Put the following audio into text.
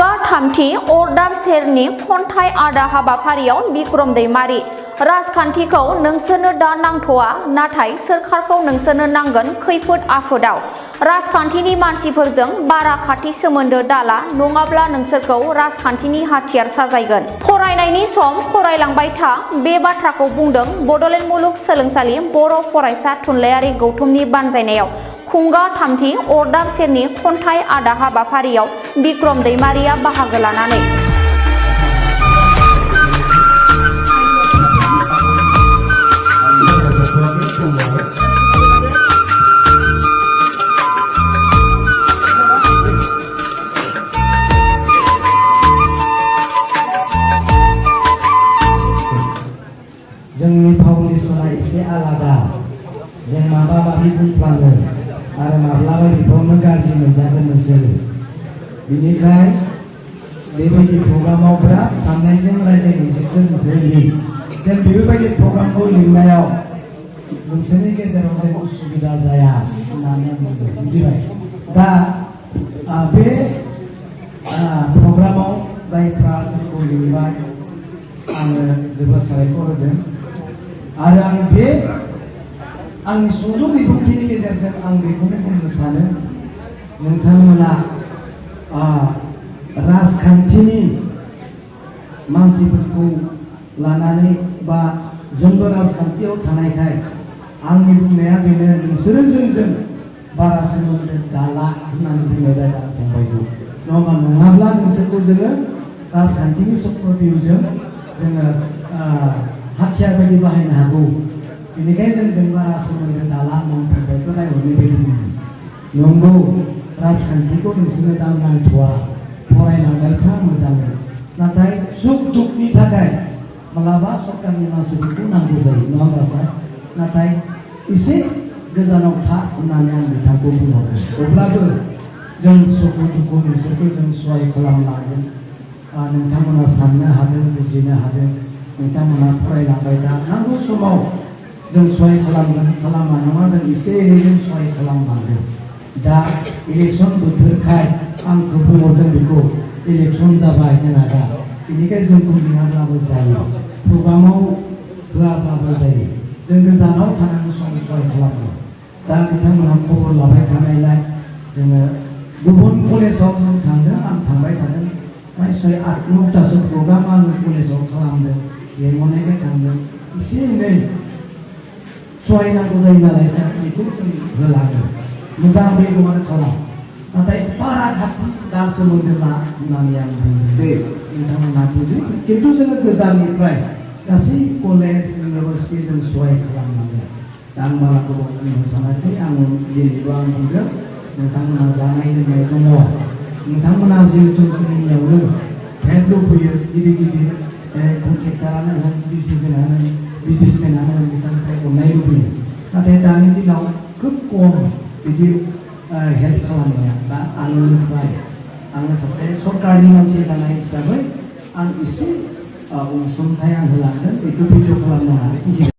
खुंगा थामथि अरदाब सेरनि खन्थाइ आदा हाबाफारियाव बिक्रम दैमारी राजखान्थिखौ नोंसोरनो दा नांथ'आ नाथाय सोरखारखौ नोंसोरनो नांगोन खैफोद आफोदाव राजखान्थिनि मानसिफोरजों बारा खाथि सोमोन्दो दाला नङाब्ला नोंसोरखौ राजखान्थिनि हाथियार साजायगोन फरायनायनि सम फरायलांबाय था बे बाथ्राखौ बुंदों बड'लेण्ड मुलुग सोलोंसालि बर' फरायसा थुनलाइयारि गौथुमनि बानजायनायाव खुंगा थामथि अरदाब सेरनि खन्थाइ आदा हाबाफारियाव बिक्रम दैमारीया बाहागो लानानै जोंनि फाउन्डेसना एसे आलादा जों माबा-माबि बुंफ्लाङो आरो माब्लाबा बेखौनो गाज्रि मोनजागोन नोंसोरो बेनिखाय बेबायदि प्रग्रामाव बिराद साननायजों रायज्लायनायजों नोंसोरो जों बेबायदि प्रग्रामखौ लिंनायाव नोंसोरनि गेजेराव जेबो उसुबिदा जाया होननानै आं बुंदों बुजिबाय दा बे प्रग्रामाव जायफ्रा जोंखौ लिंबाय आङो जोबोद साबायखर होदों आरो आं बे आंनि सुंद' बिबुंथिनि गेजेरजों आं बेखौनो बुंनो सानो नोंथांमोना राजखान्थिनि मानसिफोरखौ लानानै बा जोंबो राजखान्थियाव थानायखाय आंनि बुंनाया बेनो नोंसोरो जोंजों बारा सोमोन्दो दाला होननानै बुंनाय जादों फंबायखौ नङाब्ला नोंसोरखौ जोङो राजखान्थिनि चक्रबिउजों जोङो हाथियार बायदि बाहायनो हागौ बेनिखायनो जों बारा सोमोन्दो दाला फंबायखौ नायहरनाय बायदि नंगौ राजखान्थिखौ नोंसोरनो दा नांथ'आ फरायलांबाय था मोजाङै नाथाय सुख दुखनि थाखाय मालाबा सरकारनि मानसिफोरखौ नांगौ जायो नङा होमबा सार नाथाय एसे गोजानाव था होननानै आं बिथांखौ बुंहरदों अब्लाबो जों सुख दुखु नोंसोरखौ जों सहाय खालामलांगोन नोंथांमोना साननो हादों बुजिनो हादों नोंथांमोना फरायलांबाय दा नांगौ समाव जों सहाय खालामगोन खालामा नङा जों एसे एनै सहाय खालामलांगोन दा इलेक्सन बोथोरखाय आंखौ बुंहरदों बेखौ इलेक्सन जाबाय जोंहा दा बेनिखायनो जोंखौ लिङाब्लाबो जायो प्रग्रामाव होआब्लाबो जायो जों गोजानाव थानानै सहाय खालामो दा बिथांमोनहा खबर लाबाय थानायलाय जोङो गुबुन कलेजाव जों थांदों आं थांबाय थादों सय 8-9तासो प्रग्राम आङो कलेजाव खालामदों लेंहरनायखाय थांदों एसे एनै सहायनांगौ जायो नालाय सार बेखौ जों होलाङो मोजां बेबहार खालाम नाथाय बारा खाथि दा सोमोन्दो ला होननानै आं बुंदों दे नोंथांमोनहा बुजि खिन्थु जोङो गोजाननिफ्राय गासै कलेज इउनिभार्सिटि जों सहाय खालामनांगोन दा आं बारा गोबाव बुंनो सानाखै आं दिनैबो आं बुंदों नोंथांमोनहा जानाय लोंनाय दङ नोंथांमोना जिहेतु जोंनियावनो भेलु फैयो गिदिर गिदिर कन्ट्रेक्टारानो होन बिजनेसमेनानो होन बिथांनिफ्राय अननाय लुबैयो नाथाय दानि दिनाव खोब खम बिदि हेल्प खालामनाया दा आंनिफ्राय आङो सासे सरकारनि मानसि जानाय हिसाबै आं एसे अनसुंथाइ आं होलांगोन बेखौ भिडिअ खालामनो हागोन।